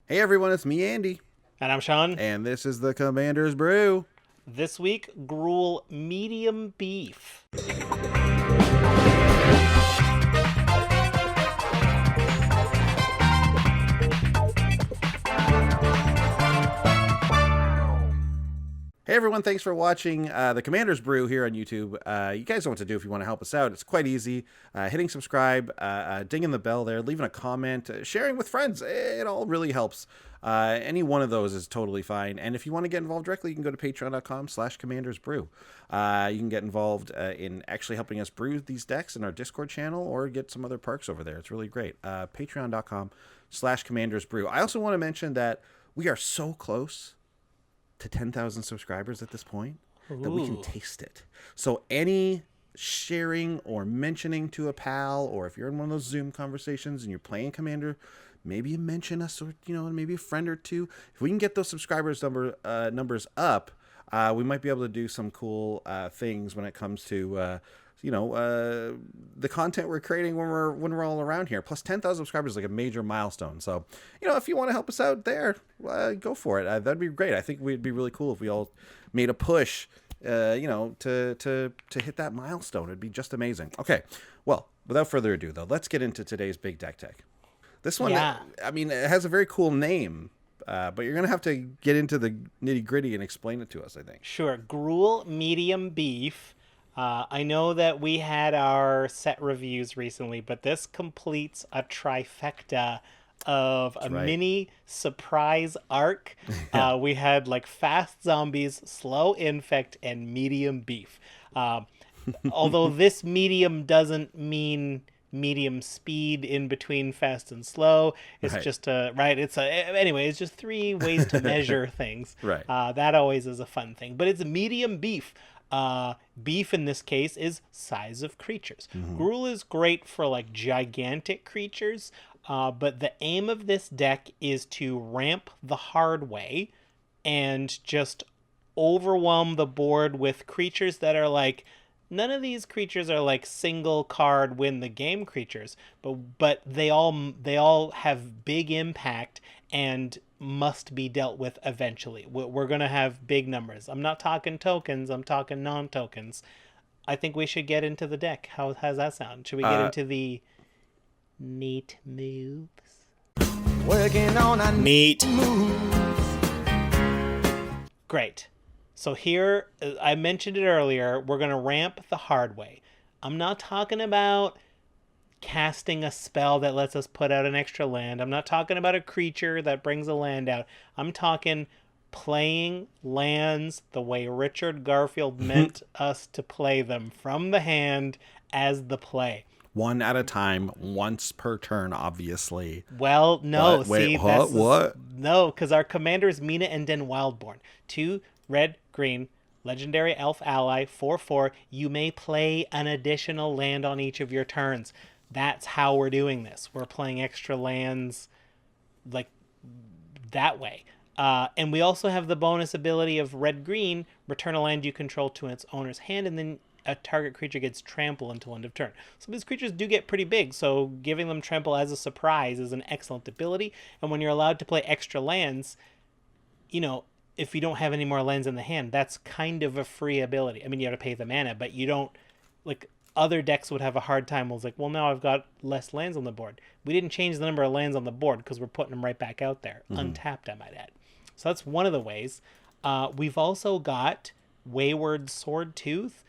Hey everyone, it's me, Andy, And I'm Sean. and this is the Commander's Brew. This week, Gruul medium beef. Hey everyone, thanks for watching the Commander's Brew here on YouTube. You guys know what to do if you want to help us out. It's quite easy. Hitting subscribe, dinging the bell there, leaving a comment, sharing with friends. It all really helps. Any one of those is totally fine. And if you want to get involved directly, you can go to patreon.com/commandersbrew. You can get involved in actually helping us brew these decks in our Discord channel or get some other perks over there. It's really great. Patreon.com/commandersbrew. I also want to mention that we are so close to 10,000 subscribers at this point that we can taste it. So any sharing or mentioning to a pal, or if you're in one of those Zoom conversations and you're playing Commander, maybe you mention us, or maybe a friend or two. If we can get those subscribers numbers up, we might be able to do some cool things when it comes to the content we're creating when we're all around here. Plus 10,000 subscribers is like a major milestone. So, if you want to help us out there, go for it. That'd be great. I think it'd be really cool if we all made a push, to hit that milestone. It'd be just amazing. Okay. Well, without further ado, though, let's get into today's big deck tech. This one, Yeah. it has a very cool name, but you're going to have to get into the nitty gritty and explain it to us, I think. Sure. Gruul medium beef. I know that we had our set reviews recently, but this completes a trifecta of a right. mini surprise arc. We had like fast zombies, slow infect, and medium beef. Although this medium doesn't mean medium speed in between fast and slow. It's Right. just anyway, it's just three ways to measure things. Right. That always is a fun thing, but it's medium beef. Beef in this case is size of creatures. Gruul is great for like gigantic creatures, but the aim of this deck is to ramp the hard way and just overwhelm the board with creatures that are like, none of these creatures are like single card win the game creatures, but they all have big impact and must be dealt with eventually. We're going to have big numbers. I'm not talking tokens, I'm talking non-tokens. I think we should get into the deck. How's that sound? Should we get into the neat moves? Working on a Neat. move. Great. So here, I mentioned it earlier, we're going to ramp the hard way. I'm not talking about casting a spell that lets us put out an extra land. I'm not talking about a creature that brings a land out. I'm talking playing lands the way Richard Garfield meant us to play them, from the hand as the play. One at a time, once per turn, obviously. Well, no, But wait, see, what? No, because our commanders Mina and Den Wildborn. 2 red, green, legendary elf ally, 4/4. You may play an additional land on each of your turns. That's how we're doing this. We're playing extra lands like that way. And we also have the bonus ability of red-green, return a land you control to its owner's hand, and then a target creature gets trample until end of turn. So these creatures do get pretty big, so giving them trample as a surprise is an excellent ability. And when you're allowed to play extra lands, if you don't have any more lands in the hand, that's kind of a free ability. I mean, you have to pay the mana, but you don't, like, other decks would have a hard time. Well, now I've got less lands on the board. We didn't change the number of lands on the board because we're putting them right back out there, untapped, I might add. So that's one of the ways. We've also got Wayward Swordtooth,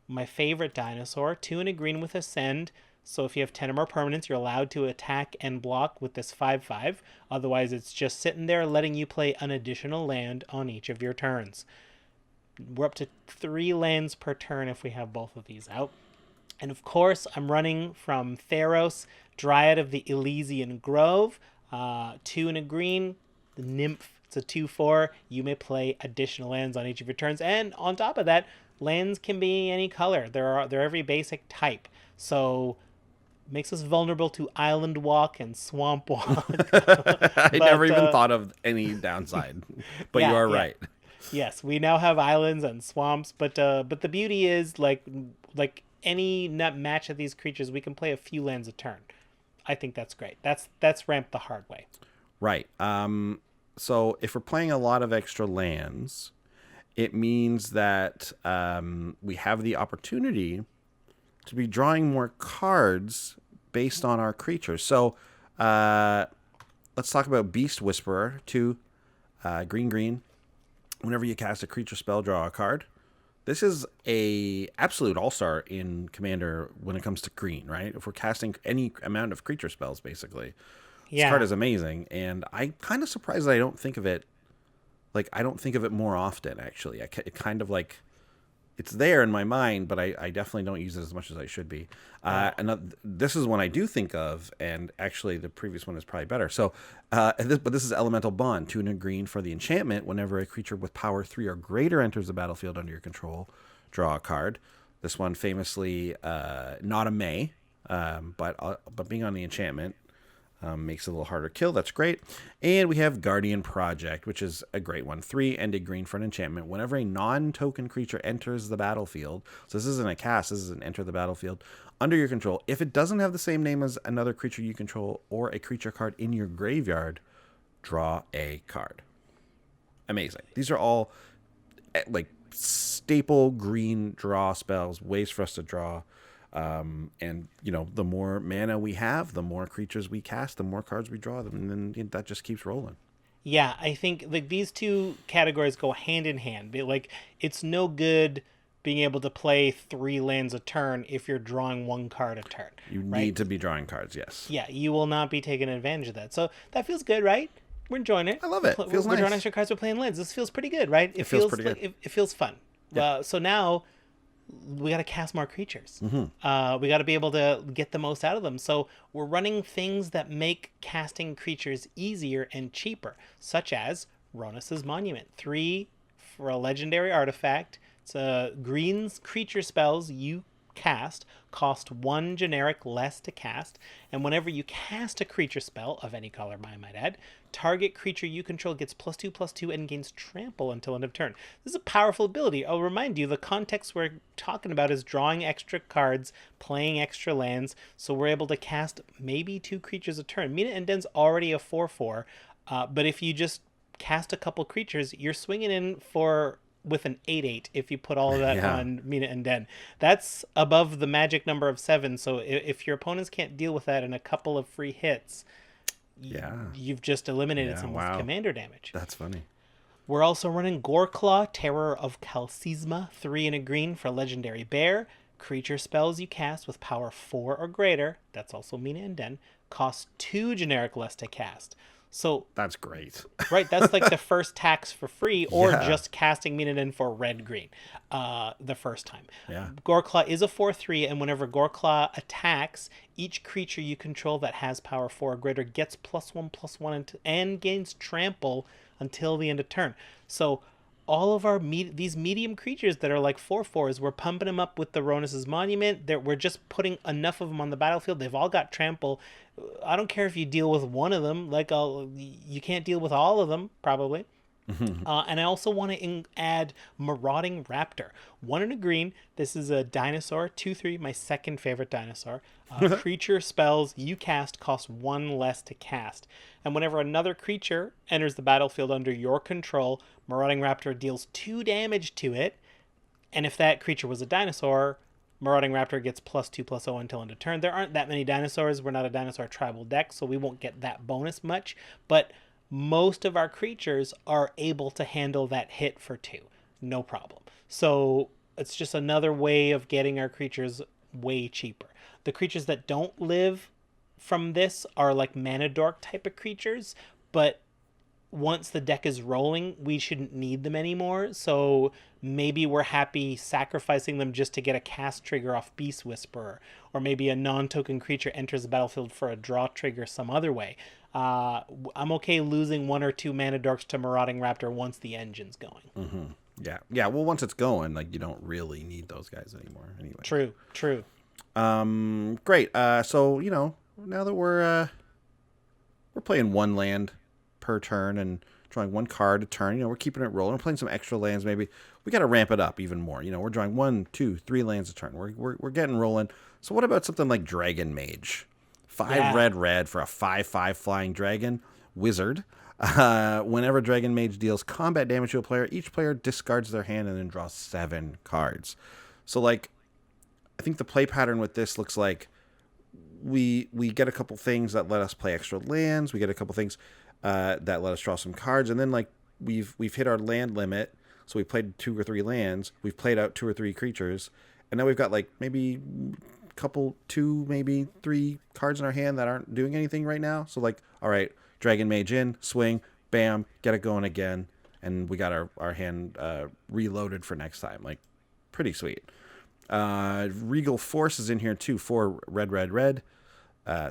my favorite dinosaur, 2 and a green with Ascend. So if you have 10 or more permanents, you're allowed to attack and block with this 5/5. Otherwise, it's just sitting there letting you play an additional land on each of your turns. We're up to 3 lands per turn if we have both of these out. And of course, I'm running from Theros, Dryad of the Elysian Grove, 2 and a green, the Nymph. It's a 2/4. You may play additional lands on each of your turns. And on top of that, lands can be any color. They're every basic type. So makes us vulnerable to Island Walk and Swamp Walk. I never even thought of any downside, but you are right. Yes, we now have islands and swamps, but the beauty is like any nut match of these creatures, we can play a few lands a turn. I think that's great. That's ramp the hard way. Right. So if we're playing a lot of extra lands, it means that we have the opportunity to be drawing more cards based on our creatures. So let's talk about Beast Whisperer. 2 green. Whenever you cast a creature spell, draw a card. This is a absolute all-star in Commander when it comes to green, right? If we're casting any amount of creature spells, basically. This Yeah. card is amazing, and I'm kind of surprised that I don't think of it. Like, I don't think of it more often, actually. It kind of like, it's there in my mind, but I definitely don't use it as much as I should be. And this is one I do think of, and actually the previous one is probably better. So, but this is Elemental Bond, 2 and a green for the enchantment. Whenever a creature with power 3 or greater enters the battlefield under your control, draw a card. This one famously not a May, but being on the enchantment, makes it a little harder to kill. That's great. And we have Guardian Project, which is a great one. 3 and a green for an enchantment. Whenever a non-token creature enters the battlefield, so this isn't a cast, this is an enter the battlefield, under your control, if it doesn't have the same name as another creature you control or a creature card in your graveyard, draw a card. Amazing. These are all like staple green draw spells, ways for us to draw. And the more mana we have, the more creatures we cast, the more cards we draw them, and then that just keeps rolling. Yeah, I think like these two categories go hand in hand. Like, it's no good being able to play 3 lands a turn if you're drawing 1 card a turn. You right? need to be drawing cards, yes. Yeah, you will not be taking advantage of that. So that feels good, right? We're enjoying it. I love it. Feels we're nice. drawing extra cards. We're playing lands. This feels pretty good, right? It feels feels pretty like, good. It feels fun. Yeah. So now we got to cast more creatures. Mm-hmm. We got to be able to get the most out of them. So we're running things that make casting creatures easier and cheaper, such as Ronus's Monument. 3 for a legendary artifact. It's green's creature spells you cast cost 1 generic less to cast, and whenever you cast a creature spell of any color, I might add, target creature you control gets +2/+2 and gains trample until end of turn. This is a powerful ability. I'll remind you, the context we're talking about is drawing extra cards, playing extra lands, so we're able to cast maybe 2 creatures a turn. Mina and Den's already a 4/4, but if you just cast a couple creatures, you're swinging in with an 8/8 if you put all of that on Mina and Den. That's above the magic number of 7, so if your opponents can't deal with that in a couple of free hits, you've just eliminated some of commander damage. That's funny. We're also running Goreclaw, Terror of Kalsisma, 3 and a green for legendary bear. Creature spells you cast with power 4 or greater, that's also Mina and Den, cost 2 generic less to cast. So that's great. Right, that's like the first tax for free, or just casting Mina for red-green the first time. Yeah. Goreclaw is a 4/3, and whenever Goreclaw attacks, each creature you control that has power 4 or greater gets +1/+1 and gains trample until the end of turn. So all of our these medium creatures that are like 4/4s, we're pumping them up with the Ronus's Monument. We're just putting enough of them on the battlefield. They've all got trample. I don't care if you deal with one of them. You can't deal with all of them, probably. And I also want to add Marauding Raptor. 1 and a green. This is a dinosaur. 2/3, my second favorite dinosaur. Creature spells you cast cost 1 less to cast. And whenever another creature enters the battlefield under your control, Marauding Raptor deals 2 damage to it. And if that creature was a dinosaur, Marauding Raptor gets +2/+0 until end of turn. There aren't that many dinosaurs. We're not a dinosaur tribal deck, so we won't get that bonus much. But most of our creatures are able to handle that hit for 2. No problem. So it's just another way of getting our creatures way cheaper. The creatures that don't live from this are like Mana Dork type of creatures, but once the deck is rolling, we shouldn't need them anymore. So maybe we're happy sacrificing them just to get a cast trigger off Beast Whisperer, or maybe a non-token creature enters the battlefield for a draw trigger some other way. I'm okay losing 1 or 2 Mana Dorks to Marauding Raptor once the engine's going. Mm-hmm. Yeah. Well, once it's going, like, you don't really need those guys anymore. Anyway. True. Great. So now that we're playing 1 land per turn and drawing 1 card a turn, we're keeping it rolling. We're playing some extra lands. Maybe we got to ramp it up even more. We're drawing 1, 2, 3 lands a turn. We're getting rolling. So what about something like Dragon Mage? 5 red for a 5/5 flying dragon. wizard. Whenever Dragon Mage deals combat damage to a player, each player discards their hand and then draws 7 cards. So, like, I think the play pattern with this looks like we get a couple things that let us play extra lands. We get a couple things that let us draw some cards, and then like we've hit our land limit. So we played 2 or 3 lands. We've played out 2 or 3 creatures, and now we've got like maybe couple 2, maybe 3 cards in our hand that aren't doing anything right now. So like, all right, Dragon Mage in, swing, bam, get it going again, and we got our hand reloaded for next time. Like, pretty sweet. Regal Force is in here too. 4 red.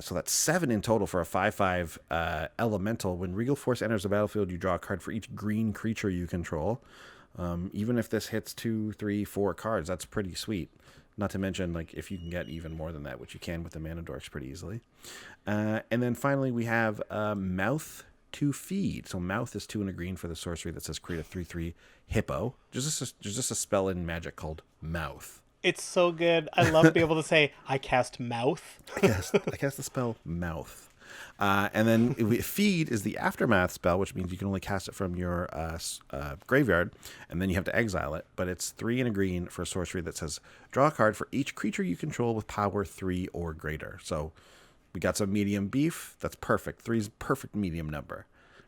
So that's 7 in total for a 5/5 elemental. When Regal Force enters the battlefield, you draw a card for each green creature you control. Even if this hits 2, 3, 4 cards, that's pretty sweet. Not to mention, like, if you can get even more than that, which you can with the Mana Dorks pretty easily. And then finally, we have Mouth to Feed. So Mouth is 2 and a green for the sorcery that says create a 3/3 hippo. There's just a spell in Magic called Mouth. It's so good. I love to be able to say, I cast Mouth. I cast the spell Mouth. And then Feed is the Aftermath spell, which means you can only cast it from your graveyard, and then you have to exile it. But it's 3 and a green for a sorcery that says draw a card for each creature you control with power 3 or greater. So we got some medium beef. That's perfect. 3 is perfect medium number.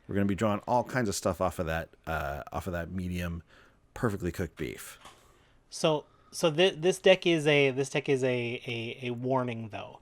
We're going to be drawing all kinds of stuff off of that medium, perfectly cooked beef. So this deck is a warning though.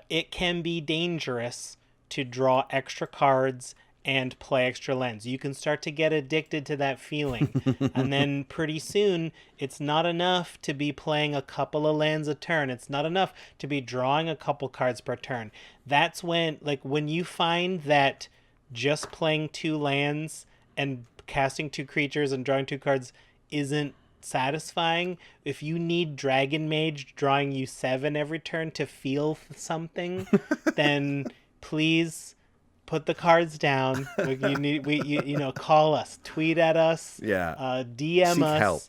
It can be dangerous to draw extra cards and play extra lands. You can start to get addicted to that feeling. And then pretty soon, it's not enough to be playing a couple of lands a turn. It's not enough to be drawing a couple cards per turn. That's when you find that just playing 2 lands and casting 2 creatures and drawing 2 cards isn't satisfying. If you need Dragon Mage drawing you 7 every turn to feel something, then please put the cards down. Call us, tweet at us, DM Seek us. help.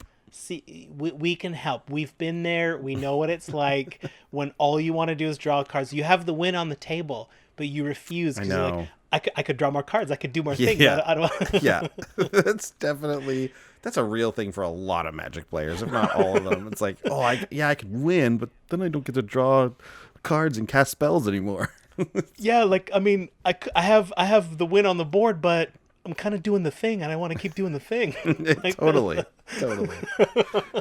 We can help. We've been there. We know what it's like when all you want to do is draw cards. You have the win on the table, but you refuse. I know. You're like, I could draw more cards. I could do more things. Yeah. I don't. Yeah. That's a real thing for a lot of Magic players, if not all of them. It's like, I could win, but then I don't get to draw cards and cast spells anymore. Yeah, like, I mean, I have the win on the board, but I'm kind of doing the thing, and I want to keep doing the thing. Totally.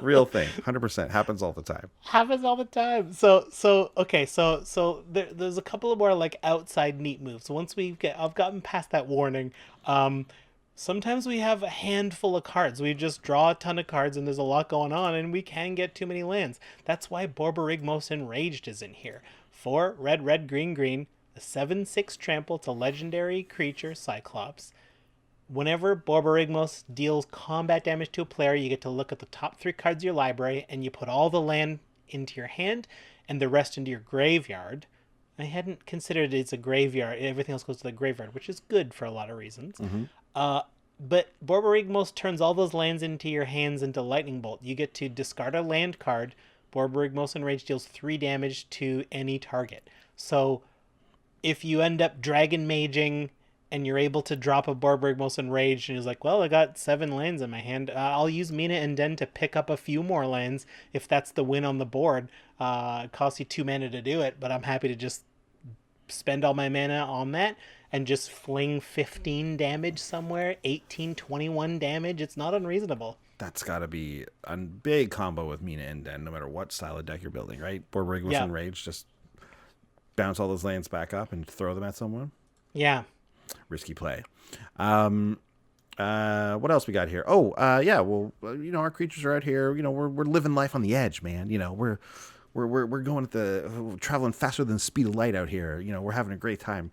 Real thing. 100%. Happens all the time. Happens all the time. So there's a couple of more like outside neat moves. Once I've gotten past that warning. Sometimes we have a handful of cards. We just draw a ton of cards, and there's a lot going on, and we can get too many lands. That's why Borborygmos Enraged is in here. 4 red, green, a 7/6 trample to legendary creature Cyclops. Whenever Borborygmos deals combat damage to a player, you get to look at the top 3 cards of your library, and you put all the land into your hand and the rest into your graveyard. I hadn't considered it's a graveyard. Everything else goes to the graveyard, which is good for a lot of reasons. Mm-hmm. But Borborygmos turns all those lands into your hands into Lightning Bolt. You get to discard a land card. Borborygmos Enraged deals 3 damage to any target. So if you end up Dragon Maging and you're able to drop a Borborygmos Enraged and he's like, well, I got 7 lands in my hand. I'll use Mina and Den to pick up a few more lands if that's the win on the board. It costs you 2 mana to do it, but I'm happy to just spend all my mana on that and just fling 15 damage somewhere, 18, 21 damage. It's not unreasonable. That's got to be a big combo with Mina and Den, no matter what style of deck you're building, right? Borborygmos Enraged, just bounce all those lands back up and throw them at someone. Yeah. Risky play. What else we got here? Our creatures are out here. We're living life on the edge, man. We're going traveling faster than the speed of light out here. We're having a great time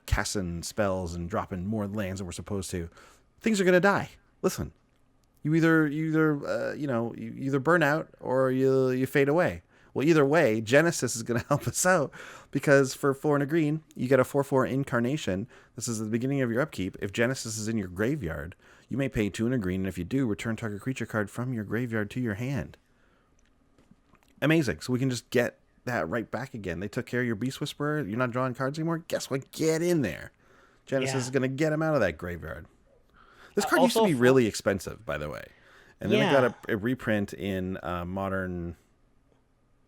casting spells and dropping more lands than we're supposed to. Things are gonna die. Listen, you either burn out or you fade away. Well, either way, Genesis is going to help us out because for 4 and a green, you get a 4/4 incarnation. This is the beginning of your upkeep. If Genesis is in your graveyard, you may pay 2 and a green, and if you do, return target creature card from your graveyard to your hand. Amazing. So we can just get that right back again. They took care of your Beast Whisperer. You're not drawing cards anymore. Guess what? Get in there. Genesis Yeah. is going to get him out of that graveyard. This card used to Also be for- really expensive, by the way. And then it Yeah. got a reprint in Modern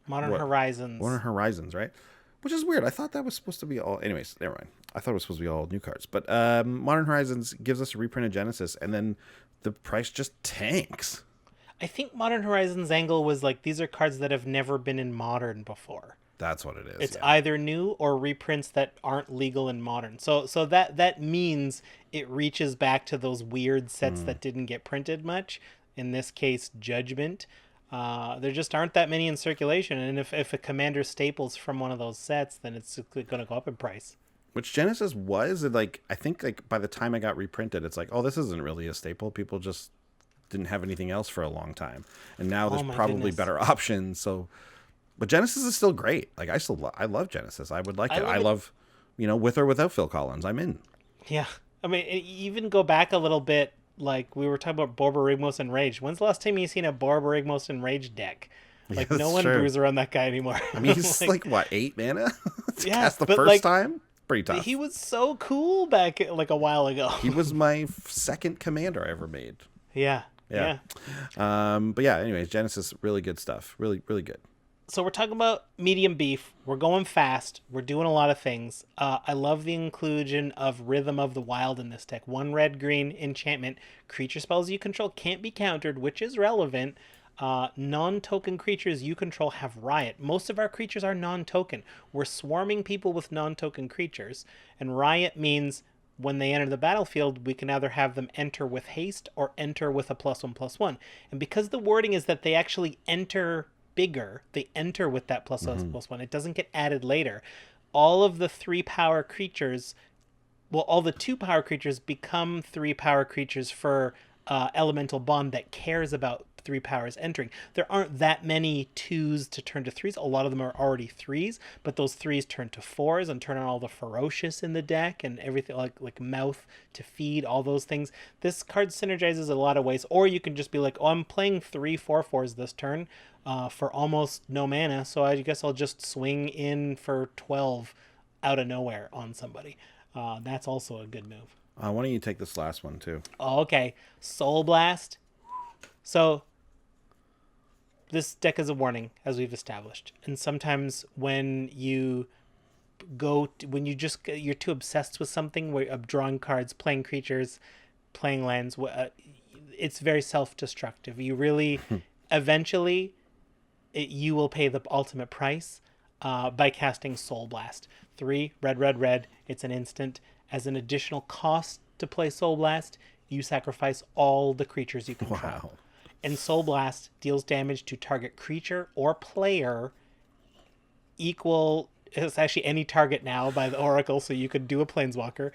Horizons. Horizons, right? Which is weird. I thought that was supposed to be all... Anyways, never mind. I thought it was supposed to be all new cards. But Modern Horizons gives us a reprint of Genesis, and then the price just tanks. I think Modern Horizons angle was like, these are cards that have never been in Modern before. That's what it is. It's yeah. either new or reprints that aren't legal in Modern. So that means it reaches back to those weird sets that didn't get printed much. In this case, Judgment. There just aren't that many in circulation, and if a commander staples from one of those sets, then it's going to go up in price. Which Genesis was, and like I think like by the time I got reprinted, it's like, oh, this isn't really a staple. People just didn't have anything else for a long time, and now there's my probably goodness. better options. So, but Genesis is still great. Like I love Genesis. I would like it. I love, with or without Phil Collins, I'm in. Yeah, I mean, even go back a little bit. Like we were talking about Borborygmos and Rage. When's the last time you seen a Borborygmos and Rage deck? Like Yeah, no that's one true. brews around that guy anymore. I mean, he's like what, 8 mana? To Yeah, cast the but, first like, time. Pretty tough. He was so cool back like a while ago. He was my second commander I ever made. Yeah. Yeah. But yeah, anyways, Genesis, really good stuff. Really, really good. So we're talking about medium beef. We're going fast. We're doing a lot of things. I love the inclusion of Rhythm of the Wild in this deck. 1 red-green enchantment. Creature spells you control can't be countered, which is relevant. Non-token creatures you control have Riot. Most of our creatures are non-token. We're swarming people with non-token creatures. And Riot means when they enter the battlefield, we can either have them enter with haste or enter with a +1/+1. And because the wording is that they actually enter bigger, they enter with that +1/+1. It doesn't get added later. All of the 3-power creatures, all the 2-power creatures become 3-power creatures for Elemental Bond that cares about 3 powers entering. There aren't that many 2s to turn to 3s. A lot of them are already 3s, but those 3s turn to 4s and turn on all the ferocious in the deck and everything like mouth to feed, all those things. This card synergizes a lot of ways, or you can just be like, oh, I'm playing 3 4/4s this turn for almost no mana, so I guess I'll just swing in for 12 out of nowhere on somebody. That's also a good move. Why don't you take this last one too? Oh, okay. Soul Blast. So this deck is a warning, as we've established. And sometimes when you're too obsessed with something, where drawing cards, playing creatures, playing lands, it's very self-destructive. You really, eventually, you will pay the ultimate price by casting Soul Blast. 3 red. It's an instant. As an additional cost to play Soul Blast, you sacrifice all the creatures you control. Wow. And Soul Blast deals damage to target creature or player equal... It's actually any target now by the Oracle, so you could do a Planeswalker.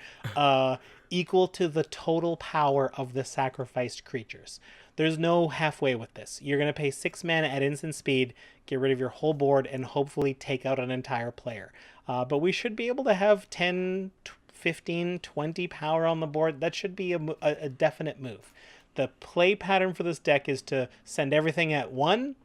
Equal to the total power of the sacrificed creatures. There's no halfway with this. You're going to pay 6 mana at instant speed, get rid of your whole board, and hopefully take out an entire player. But we should be able to have 10, 15, 20 power on the board. That should be a definite move. The play pattern for this deck is to send everything at 1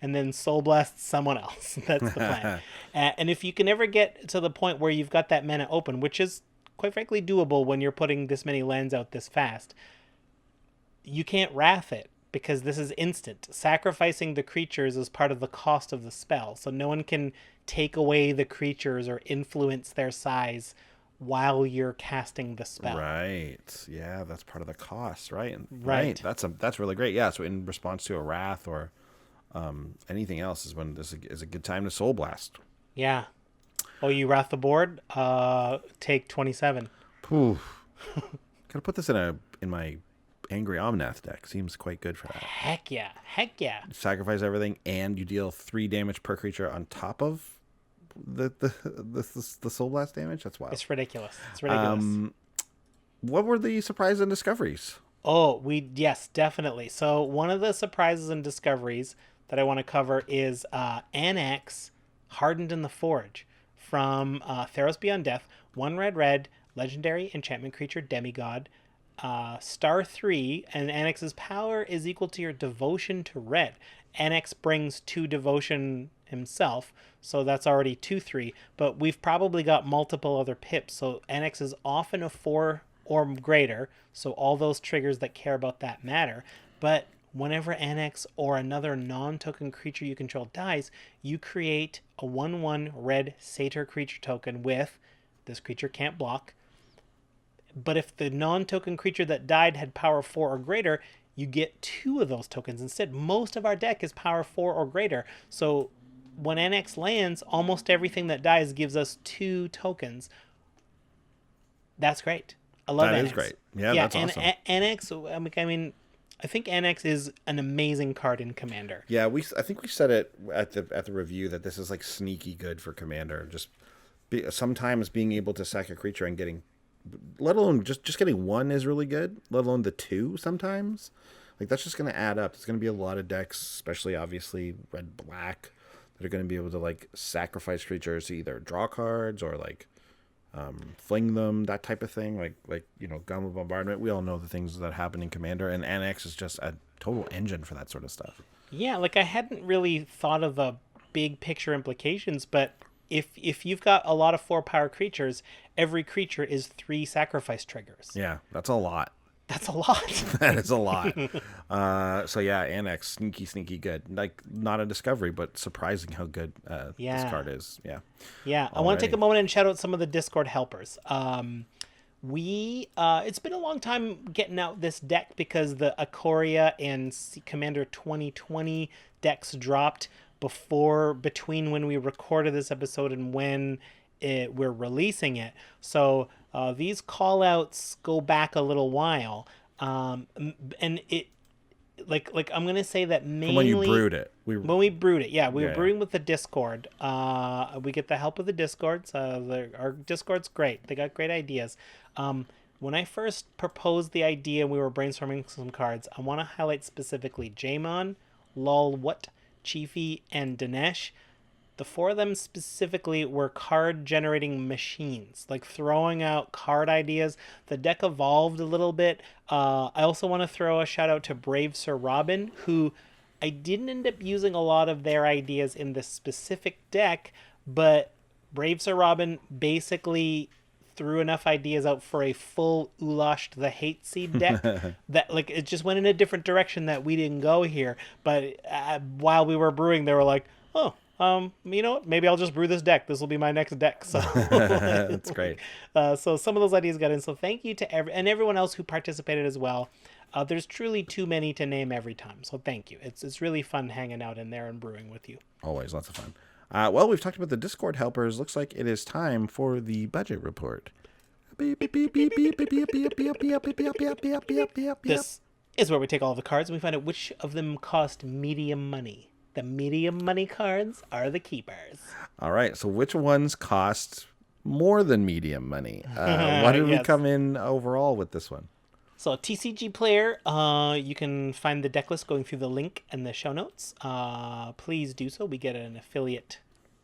and then Soul Blast someone else. That's the plan. And if you can ever get to the point where you've got that mana open, which is quite frankly doable when you're putting this many lands out this fast, you can't wrath it because this is instant. Sacrificing the creatures is part of the cost of the spell, so no one can take away the creatures or influence their size while you're casting the spell. Right. Yeah, that's part of the cost, right? Right. That's really great. Yeah, so in response to a wrath or anything else is when this is a good time to Soul Blast. Yeah. Oh, you wrath the board? Take 27. Poof. Gotta put this in my Angry Omnath deck. Seems quite good for that. Heck yeah. Sacrifice everything, and you deal 3 damage per creature on top of the Soul Blast damage. That's wild. It's ridiculous. What were the surprises and discoveries? Oh, yes, definitely. So one of the surprises and discoveries that I want to cover is Annex Hardened in the Forge from Theros Beyond Death. 1 red, legendary enchantment creature, demigod. Star 3, and Annex's power is equal to your devotion to red. Annex brings 2 devotion himself, so that's already 2-3. But we've probably got multiple other pips, so NX is often a 4 or greater, so all those triggers that care about that matter. But whenever NX or another non-token creature you control dies, you create a 1/1 red satyr creature token with this creature can't block. But if the non-token creature that died had power 4 or greater, you get 2 of those tokens instead. Most of our deck is power 4 or greater. So when NX lands, almost everything that dies gives us 2 tokens. That's great. I love NX. That is great. Yeah, that's awesome. NX, I mean, I think NX is an amazing card in Commander. Yeah, I think we said it at the review that this is like sneaky good for Commander. Sometimes being able to sack a creature and getting, let alone just getting 1 is really good. Let alone the 2 sometimes. Like that's just going to add up. There's going to be a lot of decks, especially obviously red black, that are going to be able to like sacrifice creatures to either draw cards or like fling them, that type of thing. Like Gun with Bombardment. We all know the things that happen in Commander, and NX is just a total engine for that sort of stuff. Yeah, like I hadn't really thought of the big picture implications, but if you've got a lot of 4-power creatures, every creature is 3 sacrifice triggers. Yeah, that's a lot. That's a lot. That is a lot. So yeah, Annex, sneaky good. Like not a discovery, but surprising how good this card is. Yeah. Yeah. I want to take a moment and shout out some of the Discord helpers. It's been a long time getting out this deck because the Ikoria and Commander 2020 decks dropped between when we recorded this episode and when we're releasing it. So these call outs go back a little while. And it like I'm gonna say that mainly when you brewed it. When we brewed it, we were brewing with the Discord. We get the help of the Discords. Our Discord's great. They got great ideas. When I first proposed the idea, we were brainstorming some cards. I want to highlight specifically Jaemon, Lolwut, Chiefy, and Dinesh. The 4 of them specifically were card generating machines, like throwing out card ideas. The deck evolved a little bit. I also want to throw a shout out to Brave Sir Robin, who I didn't end up using a lot of their ideas in this specific deck, but Brave Sir Robin basically threw enough ideas out for a full Ulash the Hate Seed deck that like it just went in a different direction that we didn't go here. But while we were brewing, they were like, oh, you know what? Maybe I'll just brew this deck. This will be my next deck. So that's great. So some of those ideas got in. So thank you to everyone else who participated as well. There's truly too many to name every time. So thank you. It's really fun hanging out in there and brewing with you. Always lots of fun. Well, we've talked about the Discord helpers. Looks like it is time for the budget report. This is where we take all the cards and we find out which of them cost medium money. The medium money cards are the keepers. All right. So which ones cost more than medium money? What did we come in overall with this one? So TCGplayer, you can find the deck list going through the link in the show notes. Please do so. We get an affiliate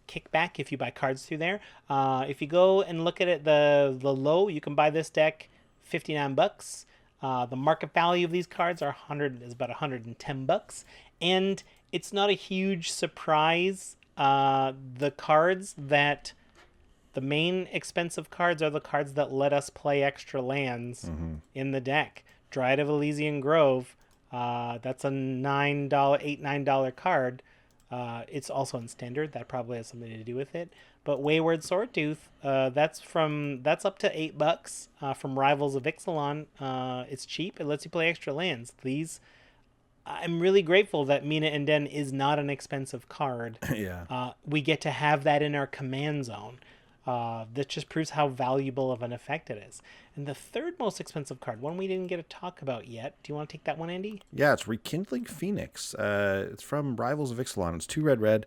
kickback if you buy cards through there. If you go and look at it, the low, you can buy this deck $59. The market value of these cards is about $110, and it's not a huge surprise. The cards that the main expensive cards are the cards that let us play extra lands in the deck. Dryad of Elysian Grove, that's a $9 card. It's also in standard. That probably has something to do with it. But Wayward Swordtooth, that's up to $8 from Rivals of Ixalan. It's cheap. It lets you play extra lands. I'm really grateful that Mina and Den is not an expensive card. Yeah. We get to have that in our command zone. That just proves how valuable of an effect it is. And the third most expensive card, one we didn't get to talk about yet. Do you want to take that one, Andy? Yeah, it's Rekindling Phoenix. It's from Rivals of Ixalan. It's 2 red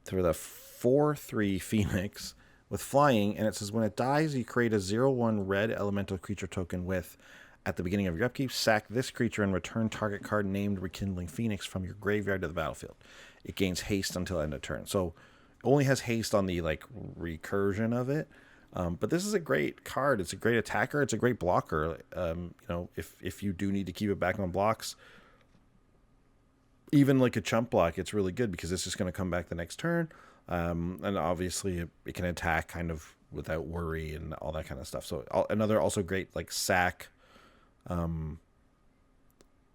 for the 4/3 Phoenix with flying, and it says when it dies, you create a 0/1 red elemental creature token with, at the beginning of your upkeep, sack this creature and return target card named Rekindling Phoenix from your graveyard to the battlefield. It gains haste until end of turn. So it only has haste on the like recursion of it. But this is a great card. It's a great attacker. It's a great blocker. If you do need to keep it back on blocks, even like a chump block, it's really good because it's just going to come back the next turn. And obviously it can attack kind of without worry and all that kind of stuff. So another also great like sack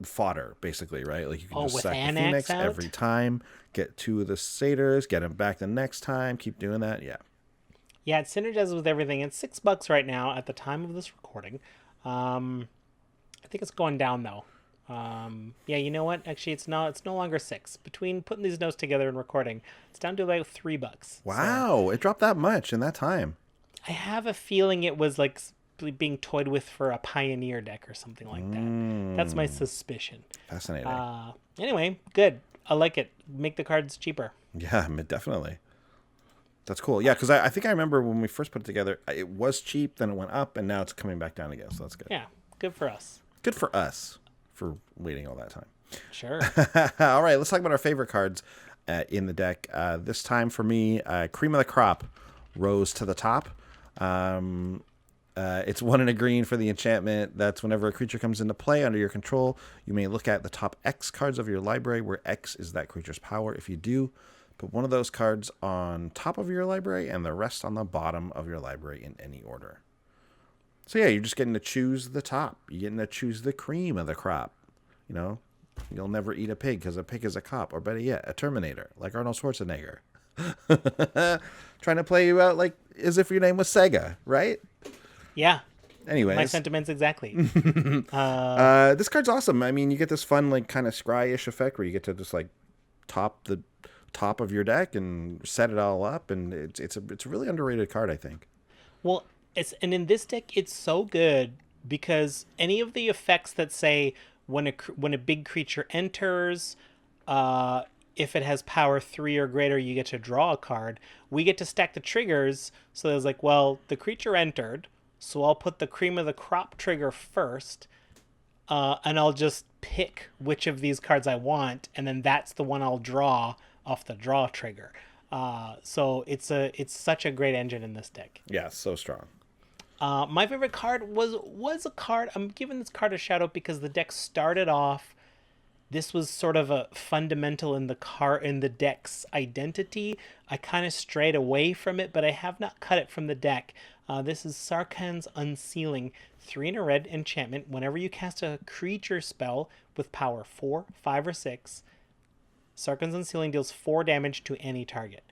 fodder, basically, right? Like you can just sack the Phoenix every time, get 2 of the satyrs, get them back the next time, keep doing that. Yeah. Yeah, it synergizes with everything. It's $6 right now at the time of this recording. I think it's going down though. Yeah, you know what? Actually, it's no longer 6. Between putting these notes together and recording, it's down to about $3. Wow, so, it dropped that much in that time. I have a feeling it was like being toyed with for a Pioneer deck or something like that. That's my suspicion. Fascinating. Anyway, good. I like it. Make the cards cheaper. Yeah, definitely. That's cool. Yeah, because I think I remember when we first put it together, it was cheap, then it went up, and now it's coming back down again. So that's good. Yeah, good for us. Good for us for waiting all that time. Sure. All right, let's talk about our favorite cards in the deck. This time for me, Cream of the Crop rose to the top. It's 1 and a green for the enchantment. That's whenever a creature comes into play under your control, you may look at the top X cards of your library, where X is that creature's power. If you do, put one of those cards on top of your library and the rest on the bottom of your library in any order. So yeah, you're just getting to choose the top. You're getting to choose the cream of the crop. You know, you'll never eat a pig because a pig is a cop, or better yet, a Terminator, like Arnold Schwarzenegger. Trying to play you out like as if your name was Sega, right? Yeah. Anyways. My sentiments exactly. This card's awesome. I mean, you get this fun, like, kind of scry-ish effect where you get to just, like, top the top of your deck and set it all up, and it's a really underrated card, I think. Well, and in this deck, it's so good because any of the effects that say when a big creature enters, if it has power 3 or greater, you get to draw a card. We get to stack the triggers. So there's like, well, the creature entered, so I'll put the Cream of the Crop trigger first, and I'll just pick which of these cards I want, and then that's the one I'll draw off the draw trigger. So it's such a great engine in this deck. Yeah, so strong. My favorite card was a card. I'm giving this card a shout out because the deck started off. This was sort of a fundamental in the deck's identity. I kind of strayed away from it, but I have not cut it from the deck. This is Sarkhan's Unsealing, 3 and a red enchantment. Whenever you cast a creature spell with power 4, 5, or 6, Sarkhan's Unsealing deals 4 damage to any target.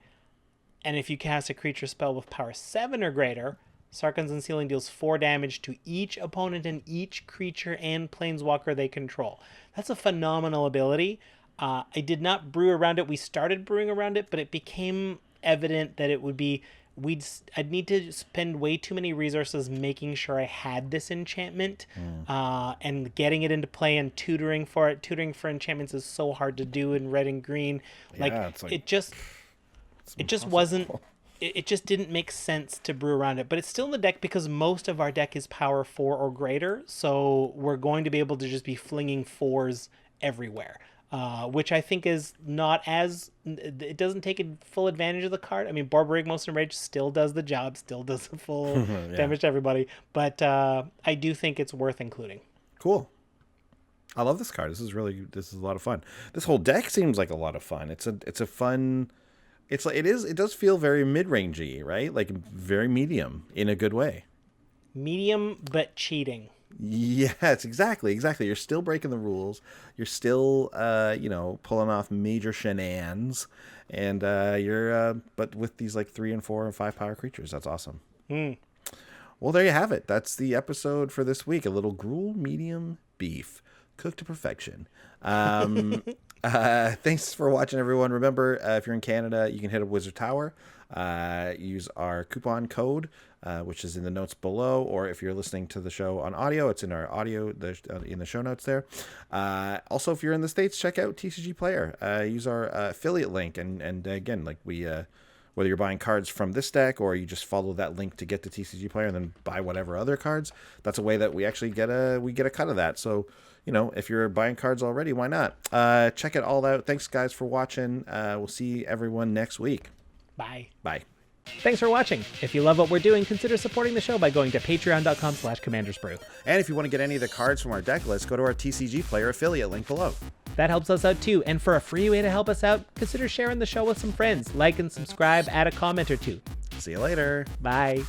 And if you cast a creature spell with power 7 or greater, Sarkhan's Unsealing deals 4 damage to each opponent and each creature and planeswalker they control. That's a phenomenal ability. I did not brew around it. We started brewing around it, but it became evident that it would be... I'd need to spend way too many resources making sure I had this enchantment, and getting it into play and tutoring for it. Tutoring for enchantments is so hard to do in red and green. It just wasn't... It just didn't make sense to brew around it, but it's still in the deck because most of our deck is power 4 or greater, so we're going to be able to just be flinging 4s everywhere, which I think is not as... It doesn't take full advantage of the card. I mean, Barbarignos and Rage still does the job, still does the full damage to everybody, but I do think it's worth including. Cool. I love this card. This is a lot of fun. This whole deck seems like a lot of fun. It's a fun... It's like it does feel very mid-rangey, right? Like very medium in a good way. Medium but cheating. Yes, exactly. You're still breaking the rules. You're still pulling off major shenanigans, and but with these like 3 and 4 and 5 power creatures. That's awesome. Well, there you have it. That's the episode for this week. A little Gruul medium beef cooked to perfection. Thanks for watching, everyone. Remember, if you're in Canada, you can hit up Wizard Tower. Use our coupon code, which is in the notes below, or if you're listening to the show on audio, it's in our audio in the show notes there. Also, if you're in the States, check out TCGplayer. Use our affiliate link, and again, like whether you're buying cards from this deck or you just follow that link to get to TCGplayer and then buy whatever other cards, that's a way that we actually get a cut of that. So, if you're buying cards already, why not? Check it all out. Thanks, guys, for watching. We'll see everyone next week. Bye. Bye. Thanks for watching. If you love what we're doing, consider supporting the show by going to patreon.com/commandersbrew. And if you want to get any of the cards from our deck list, go to our TCGplayer affiliate link below. That helps us out too. And for a free way to help us out, consider sharing the show with some friends. Like and subscribe, add a comment or two. See you later. Bye.